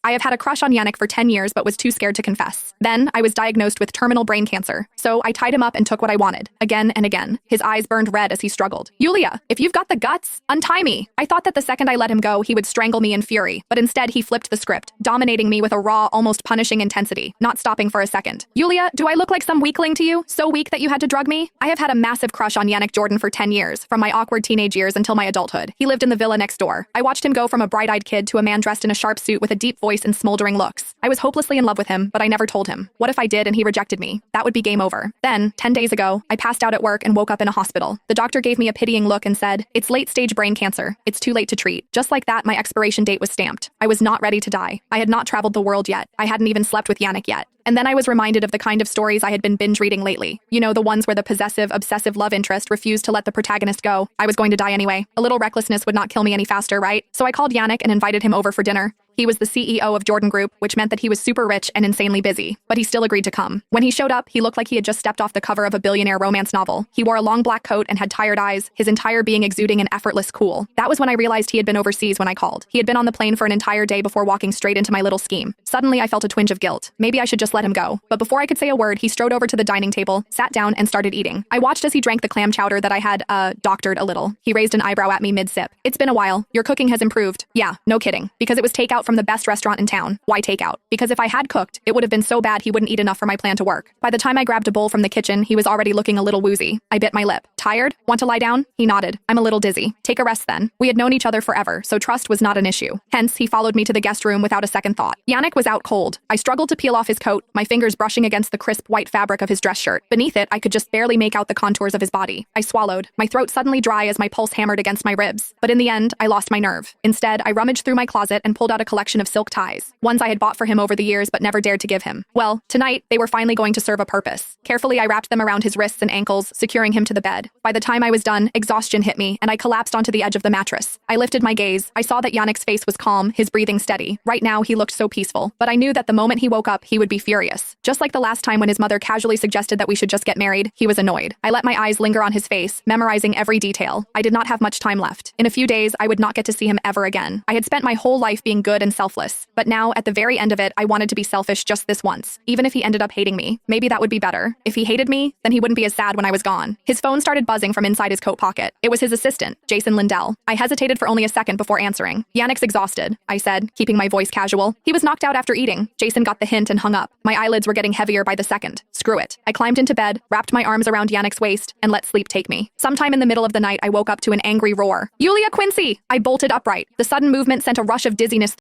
I have had a crush on Yannick for 10 years but was too scared to confess. Then, I was diagnosed with terminal brain cancer, so I tied him up and took what I wanted, again and again. His eyes burned red as he struggled. Yulia, if you've got the guts, untie me. I thought that the second I let him go, he would strangle me in fury, but instead he flipped the script, dominating me with a raw, almost punishing intensity, not stopping for a second. Yulia, do I look like some weakling to you? So weak that you had to drug me? I have had a massive crush on Yannick Jordan for 10 years, from my awkward teenage years until my adulthood. He lived in the villa next door. I watched him go from a bright-eyed kid to a man dressed in a sharp suit with a deep voice and smoldering looks. I was hopelessly in love with him, but I never told him. What if I did and he rejected me? That would be game over. Then, 10 days ago, I passed out at work and woke up in a hospital. The doctor gave me a pitying look and said, "It's late-stage brain cancer. It's too late to treat." Just like that, my expiration date was stamped. I was not ready to die. I had not traveled the world yet. I hadn't even slept with Yannick yet. And then I was reminded of the kind of stories I had been binge reading lately. You know, the ones where the possessive, obsessive love interest refused to let the protagonist go. I was going to die anyway. A little recklessness would not kill me any faster, right? So I called Yannick and invited him over for dinner. He was the CEO of Jordan Group, which meant that he was super rich and insanely busy, but he still agreed to come. When he showed up, he looked like he had just stepped off the cover of a billionaire romance novel. He wore a long black coat and had tired eyes, his entire being exuding an effortless cool. That was when I realized he had been overseas when I called. He had been on the plane for an entire day before walking straight into my little scheme. Suddenly, I felt a twinge of guilt. Maybe I should just let him go. But before I could say a word, he strode over to the dining table, sat down, and started eating. I watched as he drank the clam chowder that I had, doctored a little. He raised an eyebrow at me mid-sip. "It's been a while. Your cooking has improved." Yeah, no kidding. Because it was takeout from the best restaurant in town. Why takeout? Because if I had cooked, it would have been so bad he wouldn't eat enough for my plan to work. By the time I grabbed a bowl from the kitchen, he was already looking a little woozy. I bit my lip. "Tired? Want to lie down?" He nodded. "I'm a little dizzy." "Take a rest then." We had known each other forever, so trust was not an issue. Hence, he followed me to the guest room without a second thought. Yannick was out cold. I struggled to peel off his coat, my fingers brushing against the crisp white fabric of his dress shirt. Beneath it, I could just barely make out the contours of his body. I swallowed, my throat suddenly dry as my pulse hammered against my ribs. But in the end, I lost my nerve. Instead, I rummaged through my closet and pulled out a collection of silk ties, ones I had bought for him over the years but never dared to give him. Well, tonight, they were finally going to serve a purpose. Carefully, I wrapped them around his wrists and ankles, securing him to the bed. By the time I was done, exhaustion hit me, and I collapsed onto the edge of the mattress. I lifted my gaze. I saw that Yannick's face was calm, his breathing steady. Right now, he looked so peaceful. But I knew that the moment he woke up, he would be furious. Just like the last time when his mother casually suggested that we should just get married, he was annoyed. I let my eyes linger on his face, memorizing every detail. I did not have much time left. In a few days, I would not get to see him ever again. I had spent my whole life being good and selfless. But now, at the very end of it, I wanted to be selfish just this once. Even if he ended up hating me, maybe that would be better. If he hated me, then he wouldn't be as sad when I was gone. His phone started buzzing from inside his coat pocket. It was his assistant, Jason Lindell. I hesitated for only a second before answering. "Yannick's exhausted," I said, keeping my voice casual. "He was knocked out after eating." Jason got the hint and hung up. My eyelids were getting heavier by the second. Screw it. I climbed into bed, wrapped my arms around Yannick's waist, and let sleep take me. Sometime in the middle of the night, I woke up to an angry roar. "Yulia Quincy!" I bolted upright. The sudden movement sent a rush of dizziness